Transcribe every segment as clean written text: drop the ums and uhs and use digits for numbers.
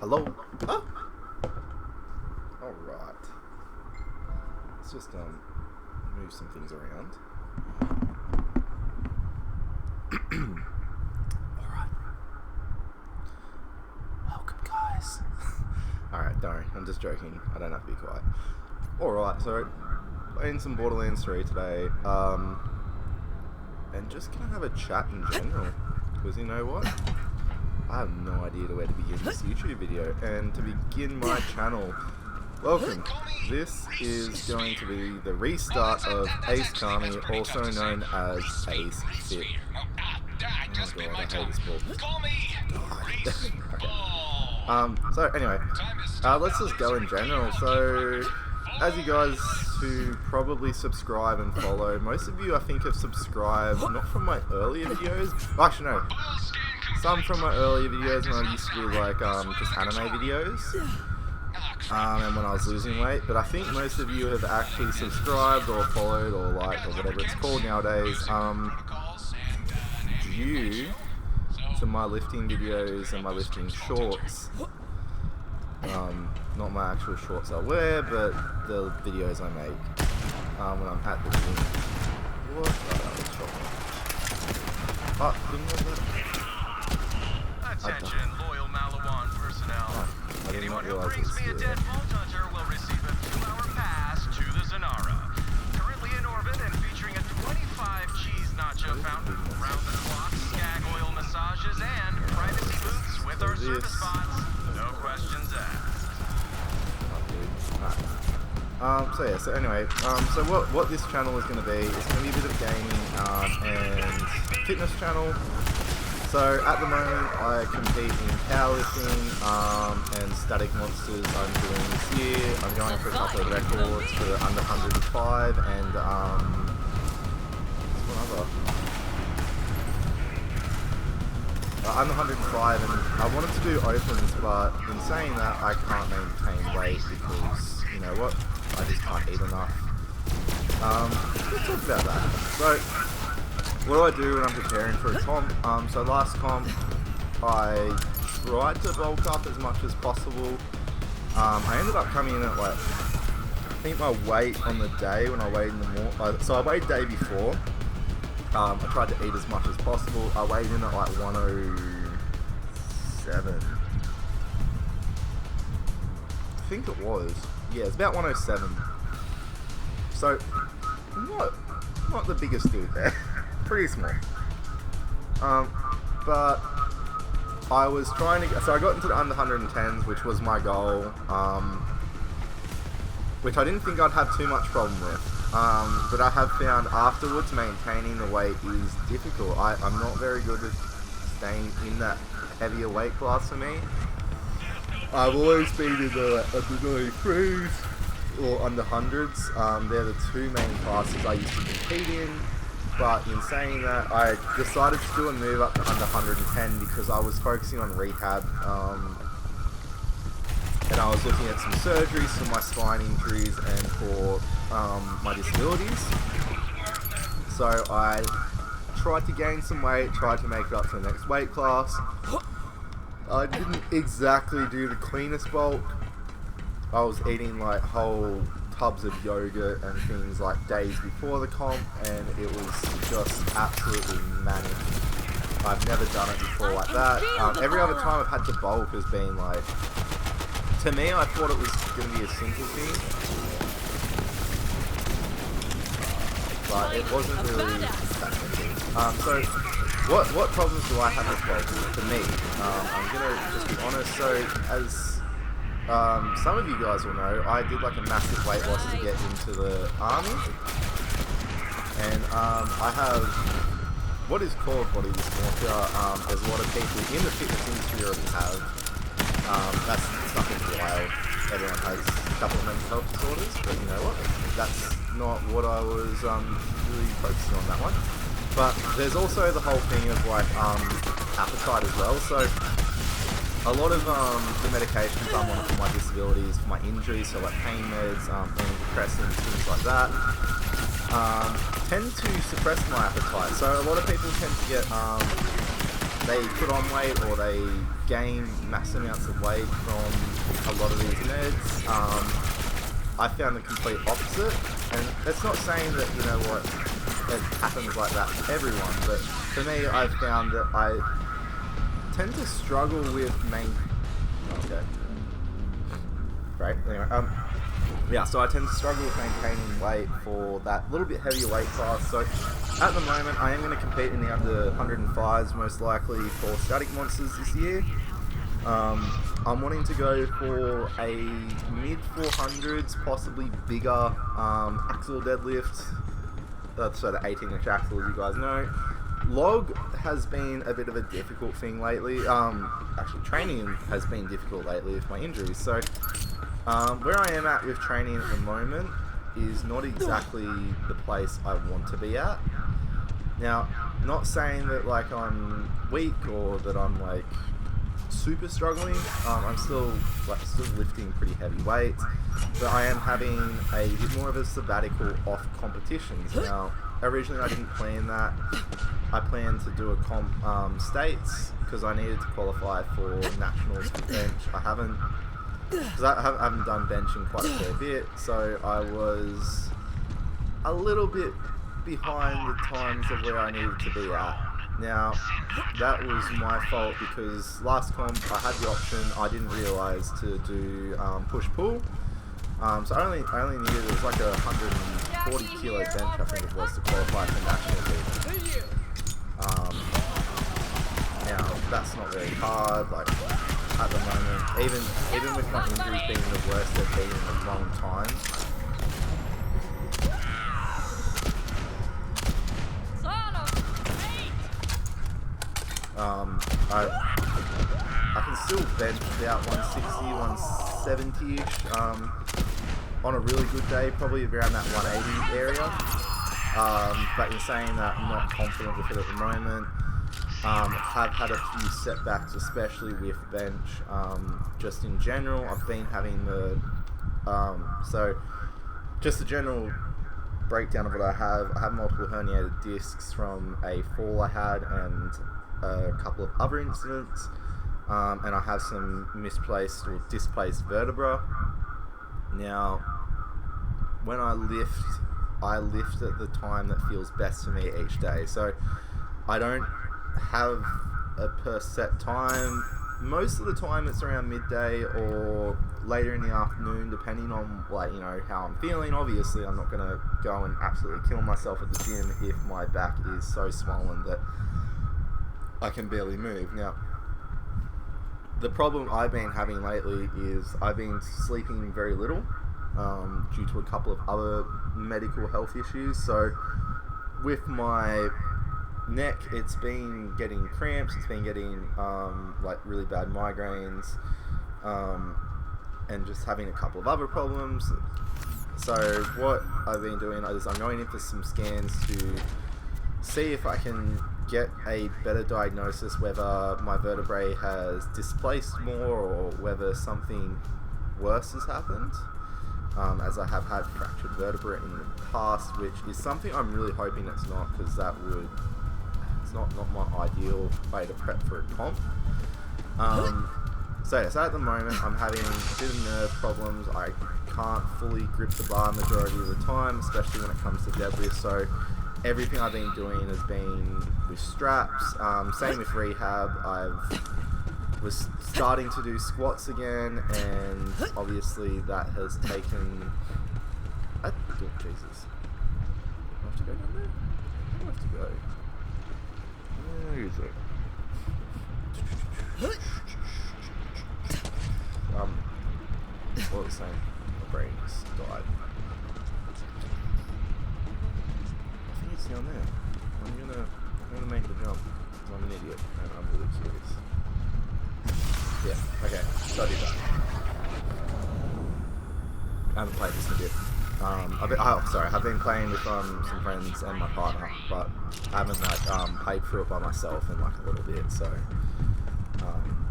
Hello? Oh! Alright. Let's just move some things around. Alright. Welcome, guys. Alright, don't worry, I'm just joking. I don't have to be quiet. Alright, so playing some Borderlands 3 today. And just gonna have a chat in general. Because you know what? I have no idea where to begin this YouTube video. And to begin my channel, welcome. This is going to be the restart of a.k.a, also known as Acefit. Oh god, I hate this ball. So anyway, let's just go in general. So, as you guys who probably subscribe and follow, most of you I think have subscribed, not from my earlier videos, actually no, some from my earlier videos when I used to do like just anime videos, and when I was losing weight, but I think most of you have actually subscribed or followed or liked or whatever it's called nowadays, due to my lifting videos and my lifting shorts. Not my actual shorts I wear, but the videos I make when I'm at the gym. What? Oh, that was shocking. Oh, didn't know that. Attention, loyal Malawan personnel. I did not Anyone who realize it brings was me a here. dead vault hunter will receive a 2-hour pass to the Zanara. Currently in orbit and featuring a 25 cheese nacho fountain, round the clock, skag oil massages, and privacy booths with our service bots. No questions asked. So yeah, so anyway, so what this channel is going to be, it's going to be a bit of gaming and fitness channel. So at the moment I compete in powerlifting and static monsters I'm doing this year. I'm going for a couple of records for under 105 and one other. I'm 105 and I wanted to do opens, but in saying that I can't maintain weight because, you know what, I just can't eat enough. Let's talk about that. So, what do I do when I'm preparing for a comp? So last comp, I tried to bulk up as much as possible. I ended up coming in at like, I think my weight on the day when I weighed in the morning, so I weighed day before. I tried to eat as much as possible. I weighed in at like 107. I think it was. Yeah, it's about 107. So, not the biggest dude there. Pretty small. But I was trying to, so I got into the under 110s, which was my goal, which I didn't think I'd have too much problem with. But I have found afterwards maintaining the weight is difficult. I'm not very good at staying in that heavier weight class for me. I've always been in the under 93s or under 100s. They're the two main classes I used to compete in. But in saying that, I decided to do a move up to under 110 because I was focusing on rehab. And I was looking at some surgeries for my spine injuries and for my disabilities. So I tried to gain some weight, tried to make it up to the next weight class. I didn't exactly do the cleanest bulk. I was eating like whole tubs of yogurt and things like days before the comp, and it was just absolutely manic. I've never done it before like that. Every other time I've had to bulk has been like, to me I thought it was going to be a simple thing, but it wasn't really that simple. So what problems do I have with bulking? For me, I'm going to just be honest. So as some of you guys will know, I did like a massive weight loss to get into the army, and I have what is called body dysmorphia. There's a lot of people in the fitness industry already have. That's nothing wild. Everyone has a couple of mental health disorders, but you know what? That's not what I was really focusing on that one. But there's also the whole thing of like appetite as well. So a lot of the medications I'm on for my disabilities, for my injuries, so like pain meds, antidepressants, things like that, tend to suppress my appetite. So a lot of people tend to get they put on weight or they gain mass amounts of weight from a lot of these meds. I found the complete opposite, and that's not saying that, you know what, it happens like that to everyone, but for me, I've found that I tend to struggle with okay. Great. Anyway, yeah, so I tend to struggle with maintaining weight for that little bit heavier weight class. So at the moment, I am going to compete in the under 105s, most likely for static monsters this year. I'm wanting to go for a mid 400s, possibly bigger axle deadlift. So the 18-inch axle, as you guys know. Log has been a bit of a difficult thing lately. Actually, training has been difficult lately with my injuries. So where I am at with training at the moment is not exactly the place I want to be at. Now, not saying that like I'm weak or that I'm like super struggling. I'm still lifting pretty heavy weights, but I am having a bit more of a sabbatical off competitions. Now, originally I didn't plan that. I planned to do a states because I needed to qualify for nationals for bench. I haven't done bench in quite a fair bit, so I was a little bit behind the times of where I needed to be at. Now, that was my fault because last comp I had the option, I didn't realise to do push-pull. So I only needed, it was like a 140 kilo bench I think it was to qualify for national league. Now, that's not very hard, like at the moment, even with my injuries being the worst they've been in a long time. I can still bench about 160, 170-ish, on a really good day, probably around that 180 area. But in saying that, I'm not confident with it at the moment. Have had a few setbacks, especially with bench. Just in general, I've been having so just a general breakdown of what I have multiple herniated discs from a fall I had and a couple of other incidents, and I have some misplaced or displaced vertebra. Now, when I lift at the time that feels best for me each day, so I don't have a per set time. Most of the time it's around midday or later in the afternoon, depending on like, you know, how I'm feeling. Obviously I'm not gonna go and absolutely kill myself at the gym if my back is so swollen that I can barely move. Now, the problem I've been having lately is I've been sleeping very little due to a couple of other medical health issues. So with my neck, it's been getting cramps, it's been getting like really bad migraines, and just having a couple of other problems. So what I've been doing is I'm going in for some scans to see if I can get a better diagnosis whether my vertebrae has displaced more or whether something worse has happened, as I have had fractured vertebrae in the past, which is something I'm really hoping it's not, because it's not my ideal way to prep for a comp. So at the moment I'm having a bit of nerve problems. I can't fully grip the bar majority of the time, especially when it comes to deadlift. So everything I've been doing has been with straps. Same with rehab. Was starting to do squats again, and obviously that has taken... Oh, Jesus. Do I have to go down there? I don't have to go. Where is it? What was I saying? My brain just died. I think it's down there. I'm gonna make the jump. I'm an idiot, and I'm really curious. Yeah, okay, so I did that. I haven't played this in a bit. I've been playing with some friends and my partner, but I haven't like played through it by myself in like a little bit, so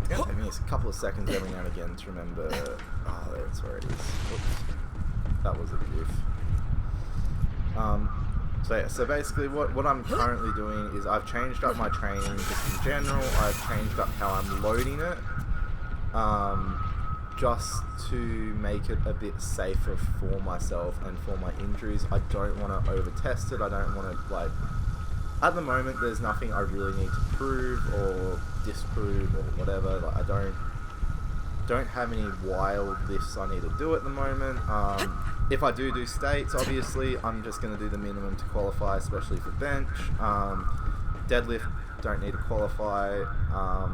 it's gonna take me a couple of seconds every now and again to remember. That's where it is. Oops. That was a goof. So basically what I'm currently doing is I've changed up my training just in general. I've changed up how I'm loading it, just to make it a bit safer for myself and for my injuries. I don't want to over test it. I don't want to, like, at the moment there's nothing I really need to prove or disprove or whatever. Like, I don't have any wild lifts I need to do at the moment. If I do states, obviously, I'm just going to do the minimum to qualify, especially for bench. Deadlift, don't need to qualify. I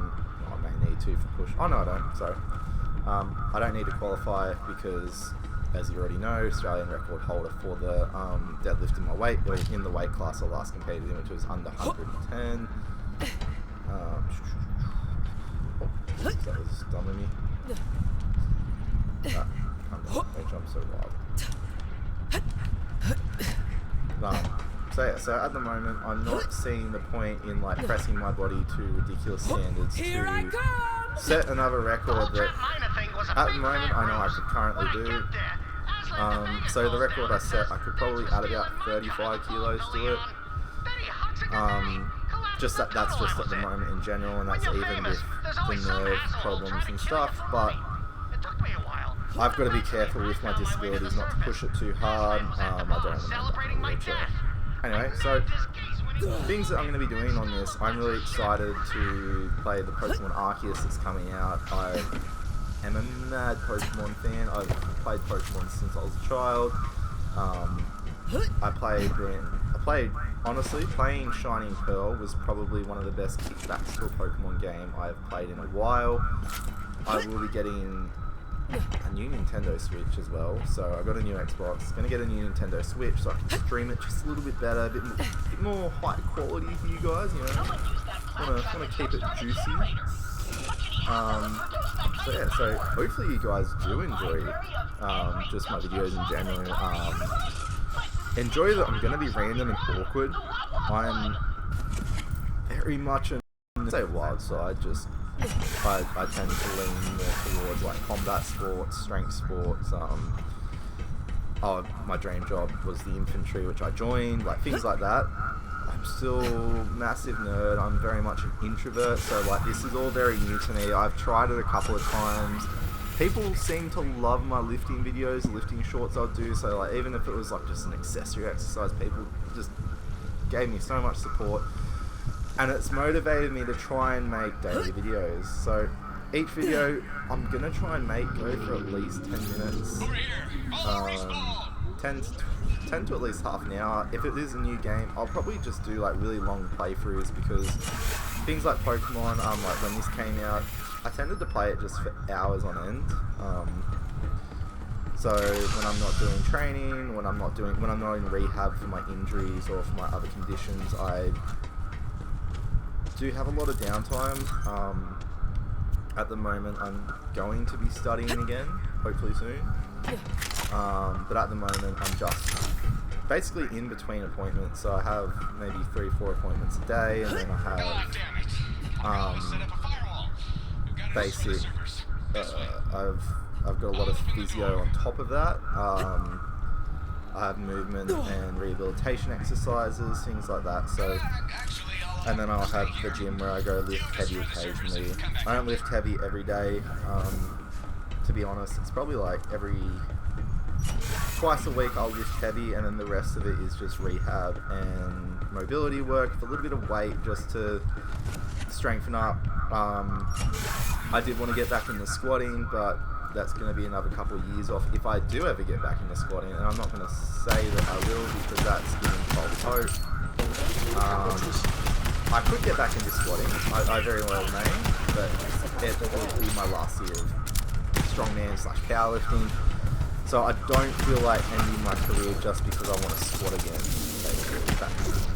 may need to for push. Oh, no, I don't. Sorry. I don't need to qualify because, as you already know, Australian record holder for the deadlift in my weight, or in the weight class I last competed in, which was under 110. That was dumb of me. Don't jump so wild. So at the moment, I'm not seeing the point in, like, pressing my body to ridiculous standards to set another record that at the moment I know I could currently do. So the record I set, I could probably add about 35 kilos to it. That's just at the moment in general, and that's even with the nerve problems and stuff. But I've got to be careful with my disabilities not to push it too hard. I don't want to end up in a wheelchair. Anyway, so things that I'm going to be doing on this, I'm really excited to play the Pokemon Arceus that's coming out. I am a mad Pokemon fan. I've played Pokemon since I was a child. Honestly, playing Shining Pearl was probably one of the best kickbacks to a Pokemon game I've played in a while. I will be getting a new Nintendo Switch as well, so I got a new Xbox, gonna get a new Nintendo Switch so I can stream it just a little bit better, a bit more high quality for you guys, you know, wanna keep it juicy. So yeah, so hopefully you guys do enjoy just my videos in general. Enjoy that I'm gonna be random and awkward. I'm very much say wild side, just I tend to lean more towards, like, combat sports, strength sports. My dream job was the infantry, which I joined, like, things like that. I'm still massive nerd. I'm very much an introvert, so, like, this is all very new to me. I've tried it a couple of times. People seem to love my lifting videos, lifting shorts I'll do, so, like, even if it was, like, just an accessory exercise, people just gave me so much support. And it's motivated me to try and make daily videos. So each video I'm gonna try and go for at least 10 minutes. 10 to at least half an hour. If it is a new game, I'll probably just do, like, really long playthroughs, because things like Pokemon, like when this came out, I tended to play it just for hours on end. So when I'm not doing training, when I'm not in rehab for my injuries or for my other conditions, I do have a lot of downtime. At the moment I'm going to be studying again, hopefully soon. But at the moment I'm just basically in between appointments, so I have maybe 3-4 appointments a day, and then I have basic, I've got a lot of physio on top of that. I have movement and rehabilitation exercises, things like that. So, and then I'll have the gym where I go lift heavy occasionally. I don't lift heavy every day. To be honest, it's probably like twice a week I'll lift heavy, and then the rest of it is just rehab and mobility work with a little bit of weight just to strengthen up. I did want to get back into squatting, but that's going to be another couple of years off if I do ever get back into squatting, and I'm not going to say that I will, because that's giving false hope. I could get back into squatting, I very well may, but it will be my last year of strongman / powerlifting, so I don't feel like ending my career just because I want to squat again.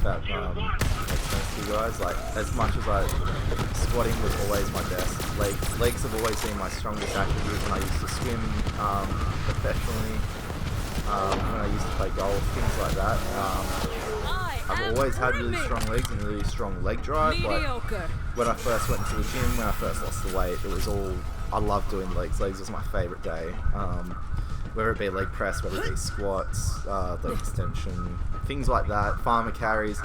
That makes sense to you guys. Like, as much as squatting was always my best. Legs have always been my strongest attribute. When I used to swim professionally, when I used to play golf, things like that. I've always had really strong legs and really strong leg drive. Like, when I first went into the gym, when I first lost the weight, it was all, I loved doing legs. Legs was my favourite day. whether it be leg press, whether it be squats, leg extension, things like that, farmer carries,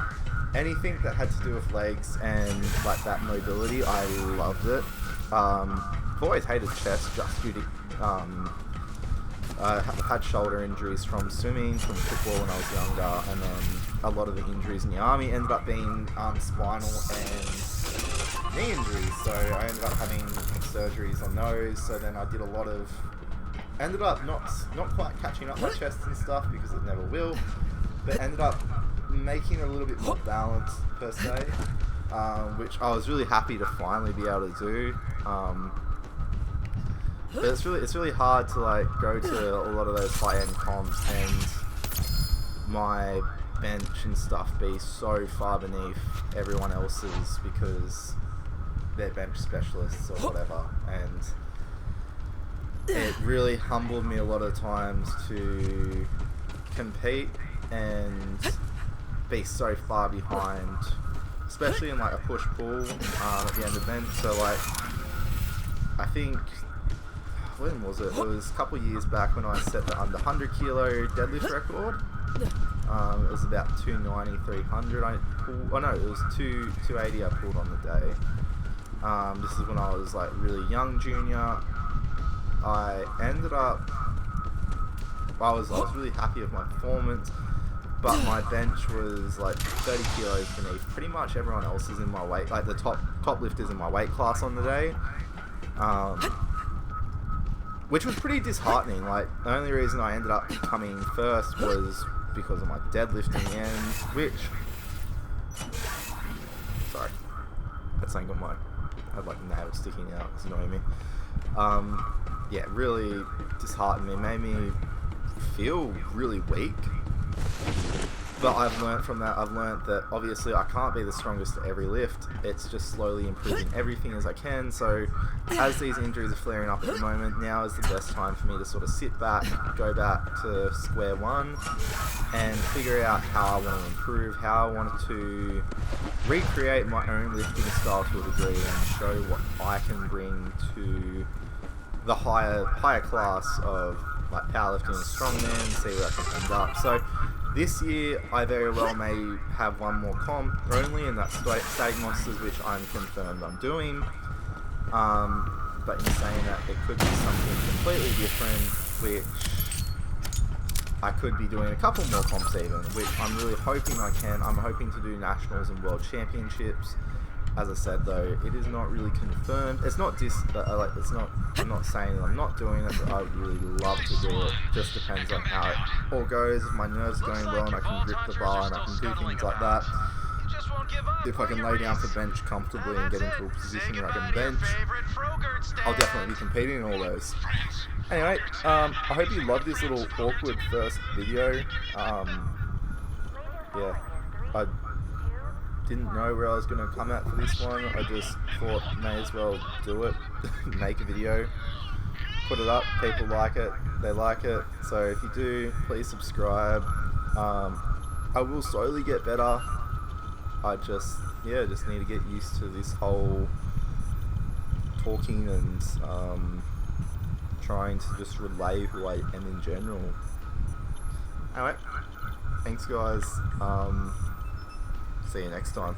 anything that had to do with legs and like that mobility, I loved it. I've always hated chest just due to I've had shoulder injuries from swimming, from football when I was younger, and then a lot of the injuries in the army ended up being spinal and knee injuries, so I ended up having surgeries on those. So then I did a lot of, ended up not quite catching up my chest and stuff, because it never will, but ended up making it a little bit more balanced per se, which I was really happy to finally be able to do. But it's really hard to like go to a lot of those high-end comps and my bench and stuff be so far beneath everyone else's because they're bench specialists or whatever, and it really humbled me a lot of times to compete and be so far behind, especially in like a push-pull at the end of bench. So like, I think, when was it? It was a couple of years back when I set the under 100 kilo deadlift record. It was about 290, 300. It was 280 I pulled on the day. This is when I was like really young junior. I ended up, I was really happy with my performance, but my bench was like 30 kilos beneath pretty much everyone else's in my weight, like the top lifters in my weight class on the day. Which was pretty disheartening. Like, the only reason I ended up coming first was because of my deadlift in the end, which, sorry, that's something got I had like nails sticking out, it's annoying me. Yeah, really disheartened me, made me feel really weak. But I've learnt from that, that obviously I can't be the strongest at every lift. It's just slowly improving everything as I can. So as these injuries are flaring up at the moment, now is the best time for me to sort of sit back, go back to square one, and figure out how I want to improve, how I want to recreate my own lifting style to a degree and show what I can bring to the higher class of like powerlifting and strongman, see where I can end up. So this year, I very well may have one more comp only, and that's State Monsters, which I'm confirmed I'm doing. But in saying that, it could be something completely different, which I could be doing a couple more comps even, which I'm really hoping I can. I'm hoping to do Nationals and World Championships. As I said though, it is not really confirmed. It's not I'm not saying that I'm not doing it, but I would really love to do it. Just depends on how it all goes. If my nerves are going well and I can grip the bar and I can do things like that. If I can lay down for bench comfortably and get into a position where I can bench, I'll definitely be competing in all those. Anyway, I hope you loved this little awkward first video. Yeah, I didn't know where I was going to come at for this one. I just thought may as well do it, make a video, put it up, people like it, they like it, so if you do, please subscribe. I will slowly get better. I just need to get used to this whole talking and trying to just relay who I am in general. Anyway, thanks guys. See you next time.